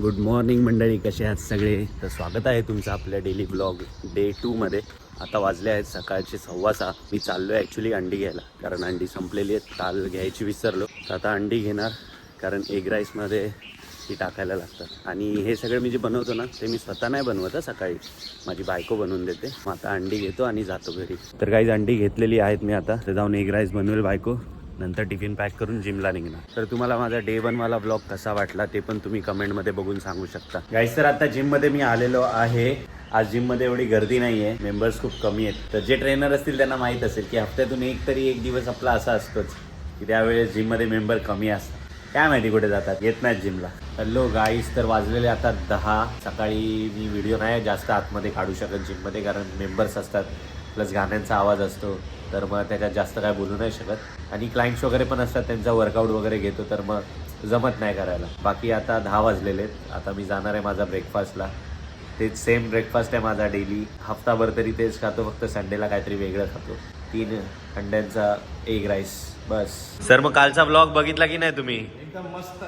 Good morning मंडळी, कसे आहात सगळे? तर स्वागत आहे तुमचं आपल्या डेली ब्लॉग डे 2 मध्ये. आता वाजले आहेत सकाळचे 6:15. मी चाललो आहे ॲक्च्युली अंडी घ्यायला, कारण अंडी संपलेली आहेत. काल घ्यायची विसरलो, तर आता अंडी घेणार, कारण एग राईसमध्ये ती टाकायला लागतात. आणि हे सगळं मी जे बनवतो ना, ते मी स्वतः नाही बनवत. सकाळी माझी बायको बनवून देते. मग आता अंडी घेतो आणि जातो घरी. तर काही अंडी घेतलेली आहेत मी. आता तर जाऊन एग राईस बनवेल बायको, नंतर टिफिन पॅक करून जिमला निघणार. तर तुम्हाला माझा डे 1 वाला ब्लॉग कसा वाटला ते पण तुम्ही कमेंटमध्ये बघून सांगू शकता. गाईस, तर आता जिममध्ये मी आलेलो आहे. आज जिममध्ये एवढी गर्दी नाही आहे, मेंबर्स खूप कमी आहेत. तर जे ट्रेनर असतील त्यांना माहीत असेल की हफ्त्यातून एक दिवस आपला असा असतोच की त्यावेळेस जिममध्ये मेंबर कमी असतात. काय माहिती कुठे जातात, येत नाहीत जिमला. हॅलो गाईस, तर वाजलेले आता 10. सकाळी मी व्हिडिओ नाही जास्त आतमध्ये काढू शकत जिममध्ये, कारण मेंबर्स असतात प्लस गाण्यांचा आवाज असतो, तर मग त्याच्यात जास्त काय बोलू नाही शकत. आणि क्लायंट्स वगैरे पण असतात, त्यांचा वर्कआउट वगैरे घेतो, तर मग जमत नाही करायला. बाकी आता 10 वाजलेले आहेत. आता मी जाणार आहे माझा ब्रेकफास्टला. तेच सेम ब्रेकफास्ट आहे माझा डेली. हफ्ताभर तरी तेच खातो, फक्त संडेला काहीतरी वेगळं खातो. 3 अंड्यांचा एग राईस बस. सर, मग कालचा ब्लॉग बघितला की नाही तुम्ही? एकदम मस्त.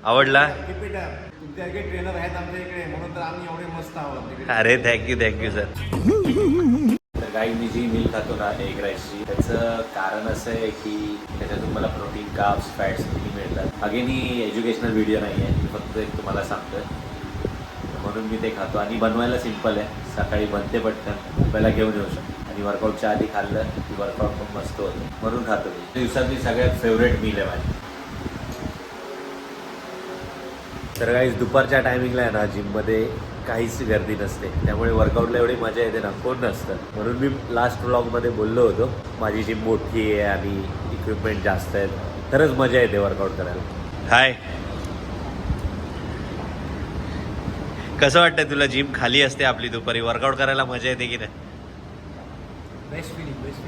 आवडला? तुमच्याकडे ट्रेनर आहेत आमच्या इकडे, म्हणून तर आम्ही एवढे मस्त आहोत. अरे थँक्यू सर. तर काही मी जी मिल खातो ना एग राईसची, त्याचं कारण असं आहे की त्याच्यातून मला प्रोटीन, कार्ब्स, फॅट्स किती मिळतात. अगेन ही एज्युकेशनल व्हिडिओ नाही आहे, मी फक्त एक तुम्हाला सांगतो, म्हणून मी ते खातो. आणि बनवायला सिम्पल आहे, सकाळी बनते पटकन, पहिला घेऊन येऊ शकतो. आणि वर्कआउटच्या आधी खाल्लं की वर्कआउट पण मस्त होतं, म्हणून खातो मी. दिवसातली सगळ्यात फेवरेट मील आहे माझी. तर काही दुपारच्या टायमिंगला आहे ना, जिममध्ये काहीच गर्दी नसते, त्यामुळे वर्कआउटला एवढी मजा येते ना, कोण नसतं. म्हणून मी लास्ट व्लॉगमध्ये बोललो होतो माझी जिम मोठी आहे आणि इक्विपमेंट जास्त आहेत, तरच मजा येते वर्कआउट करायला. हाय, कसं वाटतं तुला? जिम खाली असते आपली, दुपारी वर्कआउट करायला मजा येते की नाही?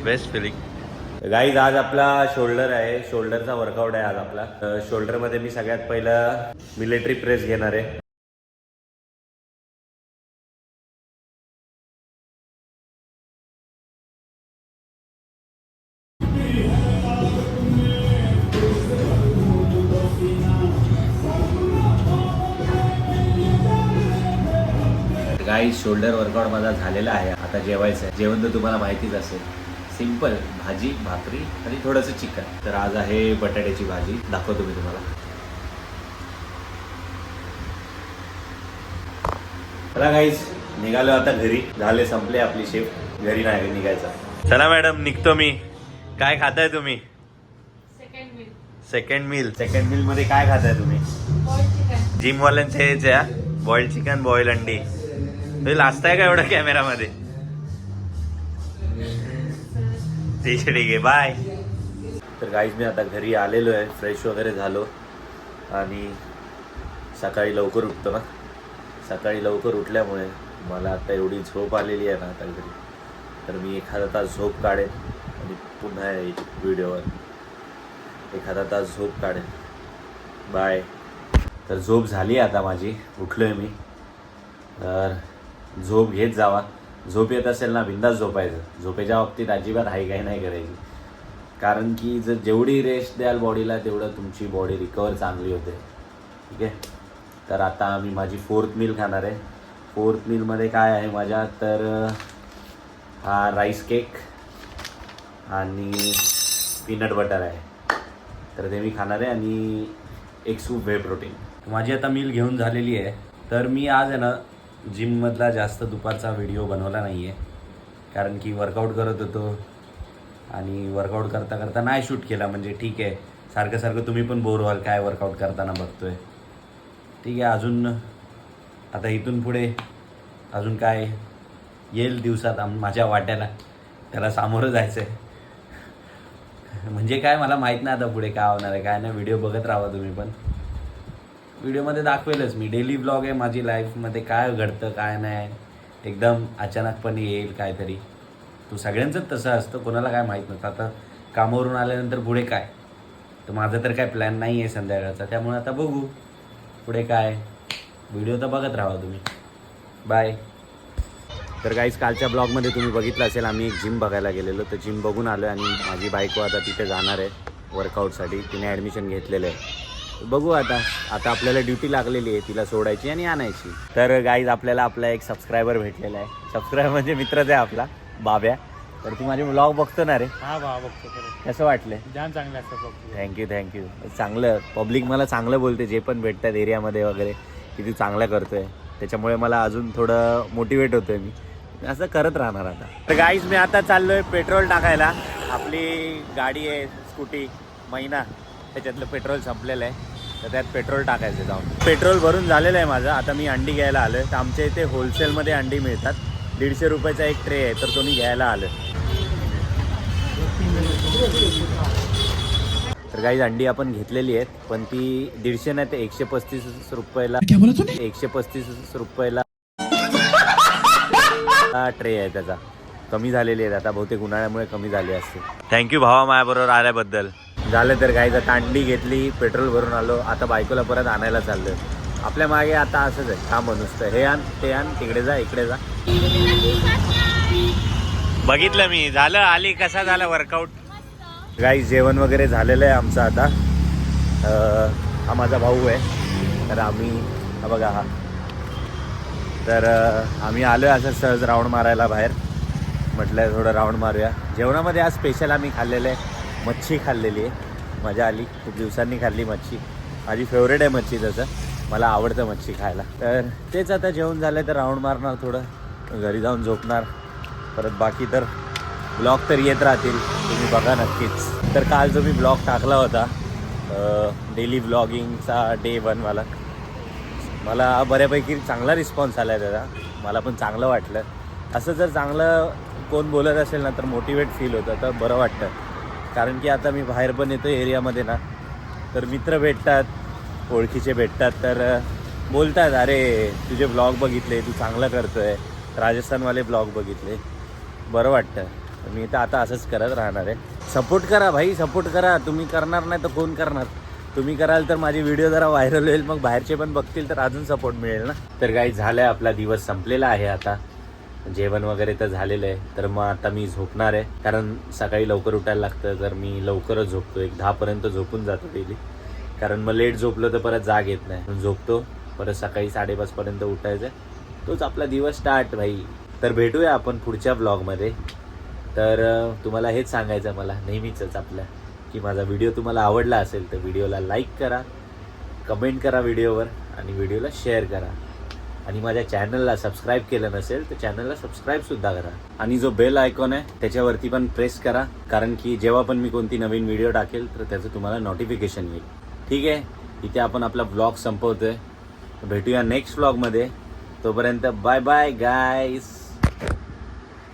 Best feeling. गाईज, आज आपला शोल्डर आहे, शोल्डरचा वर्कआउट आहे आज आपला. शोल्डरमध्ये मी सगळ्यात पहिलं मिलिटरी प्रेस घेणार आहे. गाईज, शोल्डर वर्कआउट माझा झालेला आहे. आता जेवायचं आहे. जेवण तर तुम्हाला माहितीच असेल, सिंपल भाजी, भाकरी आणि थोडंसं चिकन. तर आज आहे बटाट्याची भाजी, दाखवतो मी तुम्हाला. चला गाईज, निघालो आता घरी. झाले, संपले आपली शिफ्ट, घरी नाही निघायचं. चला मॅडम, निघतो मी. काय खाताय तुम्ही? सेकंड मील मध्ये काय खाताय तुम्ही? जिमवाल्यांचे हेच आहे, बॉइल्ड चिकन, बॉइल्ड अंडी. तुम्ही लाजताय का एवढं कॅमेरामध्ये? ठीक आहे, बाय. तर गाईज, मी आता घरी आलेलो आहे, फ्रेश वगैरे झालो. आणि सकाळी लवकर उठतो ना, सकाळी लवकर उठल्यामुळे मला आता एवढी झोप आलेली आहे ना आता घरी, तर मी एखादा तास झोप काढेन आणि पुन्हा व्हिडिओवर एखादा तास झोप काढेन. बाय. तर झोप झाली आता माझी, उठलो आहे मी. तर झोप घेत जावा. झोप येत असेल ना, बिंदास झोपायचं. झोपेच्या बाबतीत अजिबात हायघाई नाही करायची, कारण की जर जेवढी रेस्ट द्याल बॉडीला, तेवढं तुमची बॉडी रिकवर चांगली होते. ठीक आहे. तर आता मी माझी 4th मील खाणार आहे. 4th मीलमध्ये काय आहे माझ्या, तर हा राईस केक आणि पीनट बटर आहे, तर ते मी खाणार आहे. आणि एक सूप व्हे प्रोटीन. माझी आता मील घेऊन झालेली आहे. तर मी आज आहे ना जिममधला जास्त दुपारचा व्हिडिओ बनवला नाही आहे, कारण की वर्कआउट करत होतो आणि वर्कआउट करता करता नाही शूट केला. म्हणजे ठीक आहे, सारखं तुम्ही पण बोर व्हाल काय वर्कआउट करताना बघतोय. ठीक आहे, अजून आता इथून पुढे अजून काय येईल दिवसात माझ्या वाट्याला, त्याला सामोरं जायचं आहे. म्हणजे काय, मला माहीत नाही आता पुढे काय होणार आहे काय नाही. व्हिडिओ बघत राहा तुम्ही पण, व्हिडिओमध्ये दाखवेलच मी. डेली ब्लॉग आहे माझी, लाईफमध्ये काय घडतं काय नाही, एकदम अचानकपणे येईल काहीतरी. तो सगळ्यांचंच तसं असतं, कोणाला काय माहीत नसतं. आता कामावरून आल्यानंतर पुढे काय, तर माझं तर काय प्लॅन नाही आहे संध्याकाळचा, त्यामुळे आता बघू पुढे काय. व्हिडिओ तर बघत राहा तुम्ही. बाय. तर गाईज, कालच्या ब्लॉगमध्ये तुम्ही बघितलं असेल, आम्ही एक जिम बघायला गेलेलो. तर जिम बघून आलो आणि माझी बायको आता तिथे जाणार आहे वर्कआउटसाठी. तिने ॲडमिशन घेतलेलं आहे. बघू आता आपल्याला ड्युटी लागलेली आहे तिला सोडायची आणि आणायची. तर गाईज आपल्याला आपला एक सबस्क्रायबर भेटलेला आहे. सबस्क्रायबर म्हणजे मित्रच आहे आपला बाब्या. तर तू माझे व्लॉग बघतो ना रे? हा बघतो खरं. कसं वाटलं? जाम चांगलं असतं बघतो. थँक्यू. चांगलं पब्लिक मला चांगलं बोलते जे पण भेटतात एरियामध्ये वगैरे की तू चांगलं करतोय. त्याच्यामुळे मला अजून थोडं मोटिवेट होतोय मी. असं करत राहणार आता. तर गाईज मी आता चाललोय पेट्रोल टाकायला. आपली गाडी आहे स्कूटी महिना, त्याच्यातलं पेट्रोल संपलेलं आहे. तर त्यात पेट्रोल टाकायचं जाऊन. पेट्रोल भरून झालेलं आहे माझं. आता मी अंडी घ्यायला आलो आहे. तर आमच्या इथे होलसेलमध्ये अंडी मिळतात. 150 रुपयाचा एक ट्रे आहे, तर तो मी घ्यायला आलो. तर काही अंडी आपण घेतलेली आहेत, पण ती 150 नाही ते 135 रुपयाला 135 रुपयाला ट्रे आहे त्याचा. कमी झालेली आहेत आता, बहुतेक उन्हाळ्यामुळे कमी झाली असते. थँक्यू भावा माझ्याबरोबर आल्याबद्दल. झालं तर काही आता अंडी घेतली, पेट्रोल भरून आलो. आता बायकोला परत आणायला चाललोय. आपल्या मागे आता असंच आहे, काम नुसतं हे आण ते आण, तिकडे जा इकडे जा. बघितलं मी. झालं आली. कसा झाला वर्कआउट? गाईस जेवण वगैरे झालेलं आहे आमचं आता. हा माझा भाऊ आहे. तर आम्ही हा बघा हा. तर आम्ही आलो आहे असं सहज राऊंड मारायला बाहेर. म्हटलं थोडं राऊंड मारूया. जेवणामध्ये आज स्पेशल आम्ही खाल्लेलं आहे, मच्छी खाल्लेली आहे. मजा आली. खूप दिवसांनी खाल्ली मच्छी. माझी फेवरेट आहे मच्छी, तसं मला आवडतं मच्छी खायला. तर तेच आता जेवण झालं तर राऊंड मारणार, थोडं घरी जाऊन झोपणार. परत बाकी तर ब्लॉग तर येत राहतील, तुम्ही बघा नक्कीच. तर काल जो मी ब्लॉग टाकला होता डेली ब्लॉगिंगचा डे 1 वाला, मला बऱ्यापैकी चांगला रिस्पॉन्स आला आहे त्याचा. मला पण चांगलं वाटलं. असं जर चांगलं कोण बोलत असेल ना तर मोटिवेट फील होतं, तर बरं वाटतं. कारण की आता मी बाहेर पण येतो एरियामध्ये ना, तर मित्र भेटतात, ओळखीचे भेटतात, तर बोलतात अरे तुझे ब्लॉग बघितले, तू चांगलं करतोय. राजस्थानवाले ब्लॉग बघितले, बरं वाटतं. मी तर आता असंच करत राहणार आहे. सपोर्ट करा भाई, सपोर्ट करा. तुम्ही करणार नाही तर कोण करणार? तुम्ही कराल तर माझी व्हिडिओ जरा व्हायरल होईल, मग बाहेरचे पण बघतील तर अजून सपोर्ट मिळेल ना. तर काही झालं आहे, आपला दिवस संपलेला आहे आता. जेवण वगैरे तर झालेलं आहे. तर मग आता मी झोपणार आहे, कारण सकाळी लवकर उठायला लागतं. तर मी लवकरच झोपतो, 10पर्यंत झोपून जातो डेली. कारण मग लेट झोपलो तर परत जाग येत नाही. झोपतो, परत सकाळी 5:30पर्यंत उठायचं. तोच आपला दिवस स्टार्ट भाई. तर भेटूया आपण पुढच्या ब्लॉगमध्ये. तर तुम्हाला हेच सांगायचं मला नेहमीच आपलं, की माझा व्हिडिओ तुम्हाला आवडला असेल तर व्हिडिओला लाईक करा, कमेंट करा व्हिडिओवर, आणि व्हिडिओला शेअर करा. आणि माझ्या चॅनलला सबस्क्राईब केलं नसेल तर चॅनलला सबस्क्राईबसुद्धा करा. आणि जो बेल आयकॉन आहे त्याच्यावरती पण प्रेस करा, कारण की जेव्हा पण मी कोणती नवीन व्हिडिओ टाकेल तर त्याचं तुम्हाला नोटिफिकेशन येईल. ठीक आहे, इथे आपण आपला ब्लॉग संपवतोय. भेटूया नेक्स्ट ब्लॉगमध्ये. तोपर्यंत बाय बाय गाईज.